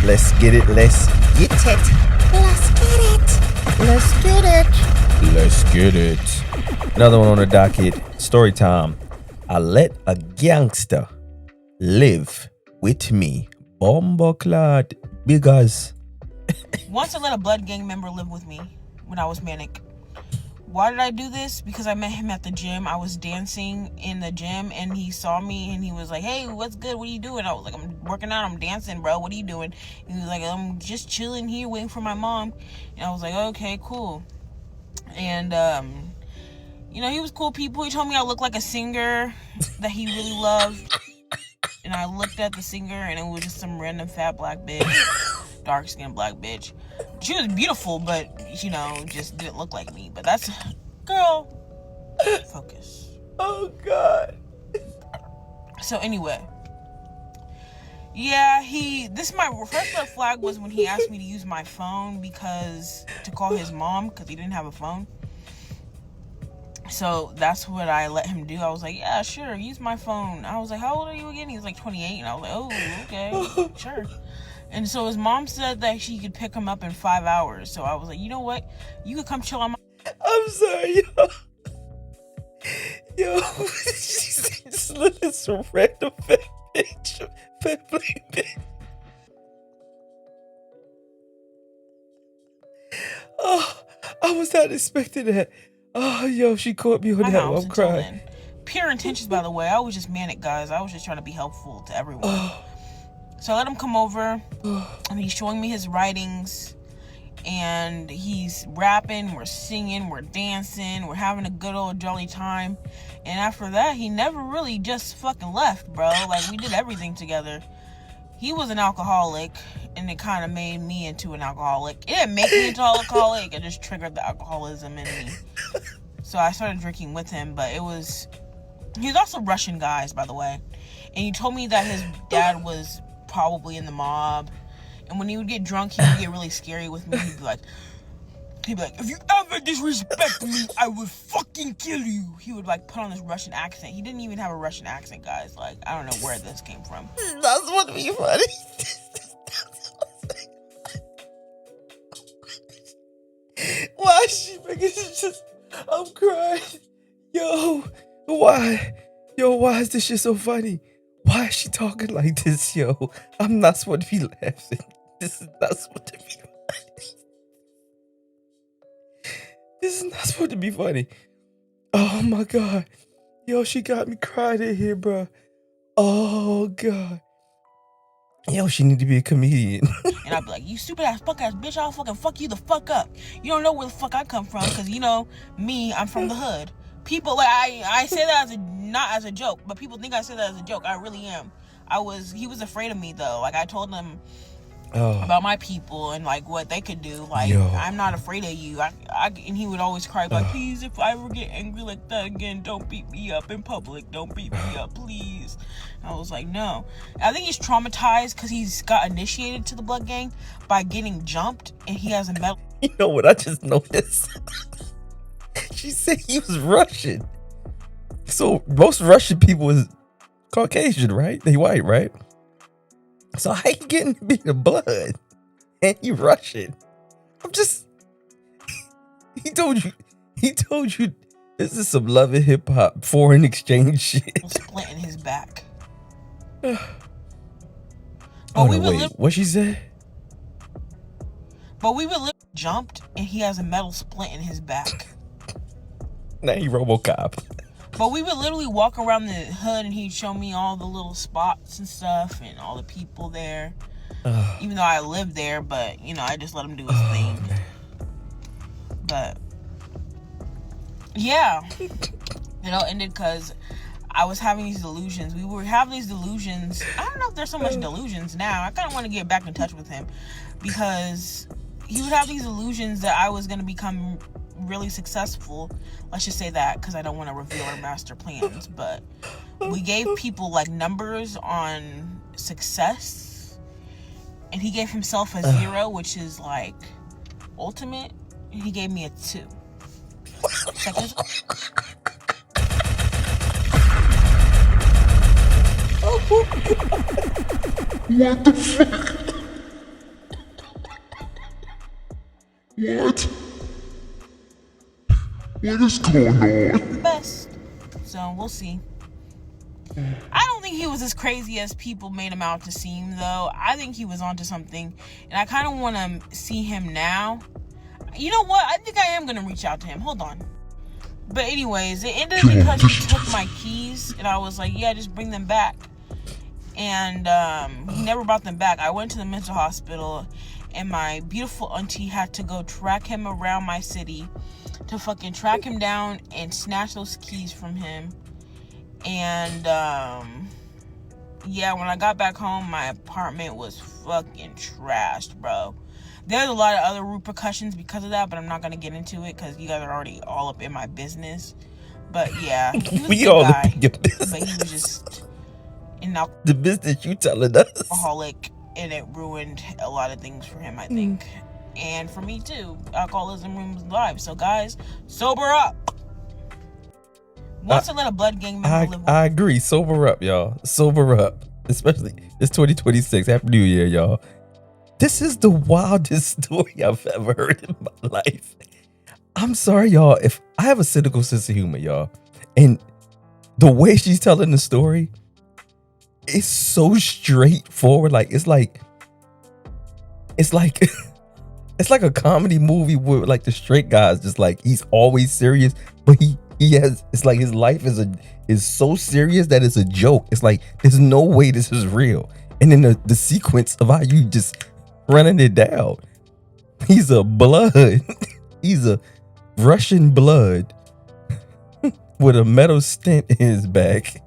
Let's get it. Let's get it. Let's get it. Let's get it. Let's get it. Another one on the docket. Story time. I let a gangster live with me. Bomboclad. Because. Once I let a blood gang member live with me when I was manic. Why did I do this? Because I met him at the gym. I was dancing in the gym and he saw me and he was like, hey, what's good? What are you doing? I was like, I'm working out. I'm dancing, bro. What are you doing? And he was like, I'm just chilling here waiting for my mom. And I was like, okay, cool. And, he was cool people. He told me I looked like a singer that he really loved. And I looked at the singer and it was just some random fat black bitch. Dark-skinned black bitch. She was beautiful, but, just didn't look like me. But that's... Girl. Focus. Oh, God. So, anyway. Yeah, my first red flag was when he asked me to use my phone to call his mom, because he didn't have a phone. So, that's what I let him do. I was like, yeah, sure, use my phone. I was like, how old are you again? He was like 28. And I was like, oh, okay, sure. And so his mom said that she could pick him up in 5 hours. So I was like, you know what? You could come chill on my... I'm sorry, yo. Yo, she said just let this random fat bitch. Fat black bitch. Oh, I was not expecting that. Oh, yo, she caught me on that one. I'm crying. Pure intentions, by the way. I was just manic, guys. I was just trying to be helpful to everyone. So I let him come over, and he's showing me his writings, and he's rapping, we're singing, we're dancing, we're having a good old jolly time. And after that, he never really just fucking left, bro. Like, we did everything together. He was an alcoholic, and it kind of made me into an alcoholic. It didn't make me into an alcoholic, it just triggered the alcoholism in me. So I started drinking with him, but he was also Russian, guys, by the way. And he told me that his dad was probably in the mob, and when he would get drunk, he would get really scary with me. He'd be like, if you ever disrespect me, I will fucking kill you. He would like put on this Russian accent. He didn't even have a Russian accent, guys. Like, I don't know where this came from. That's what be funny. Why is she making it just... I'm crying. Yo, why? Why is this shit so funny? Why is she talking like this, yo? I'm not supposed to be laughing. This is not supposed to be funny. This is not supposed to be funny. Oh, my God. Yo, she got me crying in here, bro. Oh, God. Yo, she need to be a comedian. And I'd be like, you stupid ass, fuck ass bitch, I'll fucking fuck you the fuck up. You don't know where the fuck I come from, because, me, I'm from the hood. People, like, I say that not as a joke, but people think I say that as a joke. I really am. He was afraid of me, though. Like, I told him about my people and, like, what they could do. Like, I'm not afraid of you. And he would always cry, like, please, if I ever get angry like that again, don't beat me up in public. Don't beat me up, please. And I was like, no. I think he's traumatized because he's got initiated to the blood gang by getting jumped, and he has a medal. You know what I just noticed? She said he was Russian. So most Russian people is Caucasian, right? They white, right? So how you getting to be the blood? And you Russian. He told you this is some love and hip hop foreign exchange shit. Split in his back. What she said? But we were literally jumped and he has a metal splint in his back. Now he RoboCop. But we would literally walk around the hood and he'd show me all the little spots and stuff and all the people there. Even though I lived there, but, I just let him do his thing. Man. But, yeah. It all ended because I was having these delusions. We were having these delusions. I don't know if there's so much delusions now. I kind of want to get back in touch with him because he would have these illusions that I was going to become really successful. Let's just say that, because I don't want to reveal our master plans. But we gave people like numbers on success, and he gave himself a 0, which is like ultimate, and he gave me a 2. What the fuck? What? What is going on? Best. So we'll see. I don't think he was as crazy as people made him out to seem, though. I think he was onto something, and I kind of want to see him now. You know what? I think I am going to reach out to him. Hold on. But anyways, it ended because he took my keys, and I was like, yeah, just bring them back. And he never brought them back. I went to the mental hospital, and my beautiful auntie had to go track him around my city to fucking track him down and snatch those keys from him. And yeah, when I got back home, my apartment was fucking trashed, bro. There's a lot of other repercussions because of that, but I'm not gonna get into it because you guys are already all up in my business. But yeah, he was We a all good up guy, in your business. but he was just an The business you telling us. alcoholic, and it ruined a lot of things for him, I think. And for me too. Alcoholism ruins lives. So guys, sober up. Once I let a blood gang member live with I agree. Sober up, y'all. Sober up. Especially it's 2026. Happy New Year, y'all. This is the wildest story I've ever heard in my life. I'm sorry, y'all. If I have a cynical sense of humor, y'all, and the way she's telling the story is so straightforward. It's like it's like a comedy movie where like the straight guy's just like he's always serious, but he has, it's like his life is so serious that it's a joke. It's like there's no way this is real. And then the sequence of how you just running it down. He's a blood. He's a Russian blood with a metal stent in his back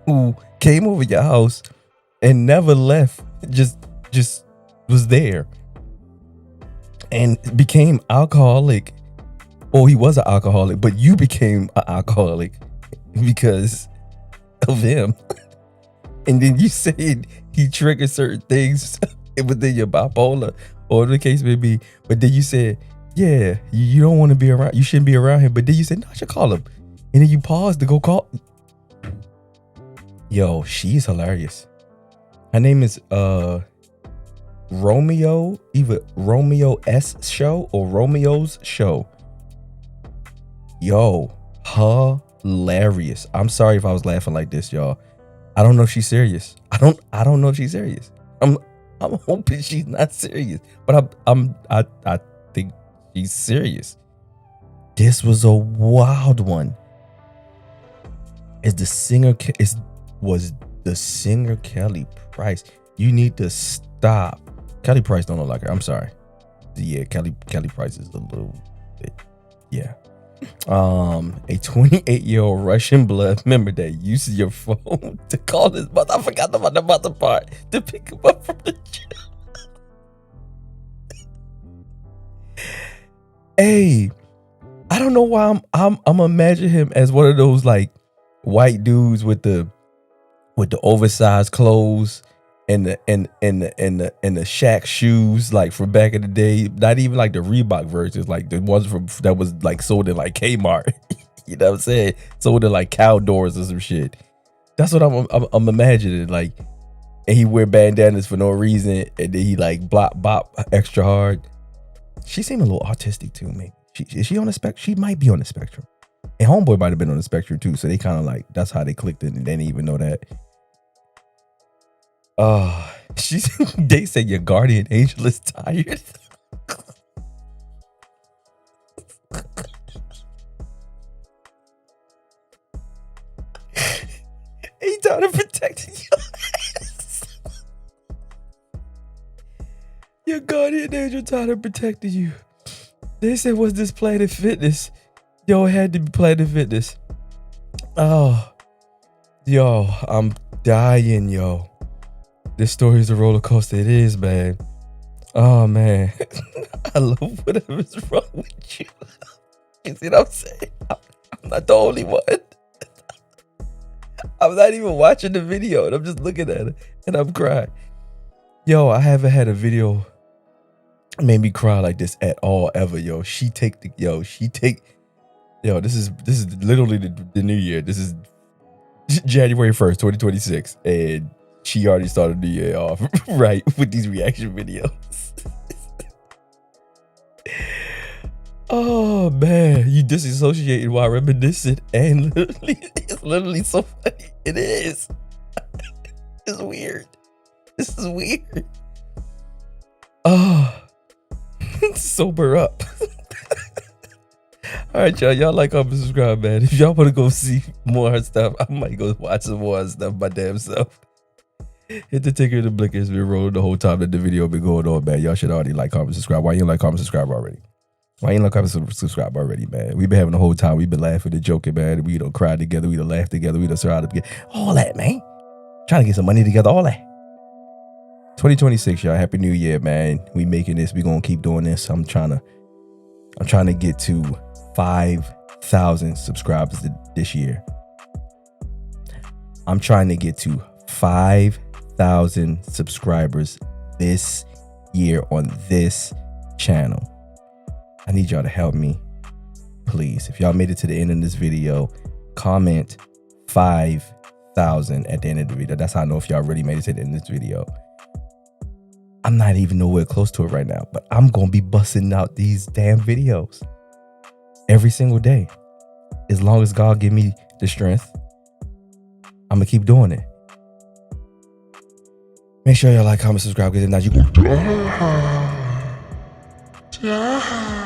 who came over your house and never left. Just was there and became alcoholic. Or he was an alcoholic, but you became an alcoholic because of him. And then you said he triggered certain things within your bipolar, or whatever the case may be. But then you said, yeah, you don't want to be around, you shouldn't be around him. But then you said, no, I should call him. And then you paused to go call. Yo, she's hilarious. Her name is Romeo, either Romeo S Show or Romeo's Show. Yo, hilarious. I'm sorry if I was laughing like this, y'all. I don't know if she's serious. I don't know if she's serious. I'm hoping she's not serious, but I think she's serious. This was a wild one. Was the singer Kelly Price? You need to stop. Kelly Price don't look like her. I'm sorry. Yeah, Kelly Price is a little bit. Yeah. A 28-year-old Russian blood member that uses your phone to call his mother. I forgot about the mother part, to pick him up from the gym. Hey, I don't know why I'm imagining him as one of those like white dudes with the oversized clothes and the Shaq shoes, like from back in the day. Not even like the Reebok versions, like the ones that was like sold in like Kmart. You know what I'm saying? Sold in like cow doors or some shit. That's what I'm imagining. Like, and he wear bandanas for no reason, and then he like bop extra hard. She seemed a little autistic too, maybe. Is she on the spectrum? She might be on the spectrum. And Homeboy might have been on the spectrum too. So they kind of like, that's how they clicked it, and they didn't even know that. They say your guardian angel is tired. He tired of protecting you. Your guardian angel tired of protecting you. They said, what's this Planet Fitness? Yo, it had to be Planet Fitness. Oh, yo, I'm dying, yo. This story is a roller coaster. It is, man. Oh, man. I love whatever's wrong with you. You see what I'm saying? I'm not the only one. I'm not even watching the video, and I'm just looking at it, and I'm crying. Yo, I haven't had a video made me cry like this at all, ever, yo. This is literally the new year. This is January 1st, 2026, and she already started the year off right with these reaction videos. Oh man, you disassociated while reminiscing, and literally, it's literally so funny. It is. It's weird. This is weird. Oh, sober up. All right, y'all. Y'all like, comment, subscribe, man. If y'all want to go see more stuff, I might go watch some more stuff my damn self. Hit the ticker and the blinker. It's been rolling the whole time that the video been going on, man. Y'all should already like, comment, subscribe. Why you don't like, comment, subscribe already? Why you don't like, comment, subscribe already, man? We've been having the whole time. We've been laughing and joking, man. We don't cry together. We don't laugh together. We don't surround together. All that, man. Trying to get some money together. All that. 2026, y'all. Happy New Year, man. We making this. We gonna keep doing this. I'm trying to get to 5,000 subscribers this year. I'm trying to get to 5,000 subscribers this year on this channel. I need y'all to help me, please. If y'all made it to the end of this video, comment 5,000 at the end of the video. That's how I know if y'all really made it to the end of this video. I'm not even nowhere close to it right now, but I'm gonna be busting out these damn videos every single day. As long as God give me the strength, I'm gonna keep doing it. Make sure y'all like, comment, subscribe, because if not, you can.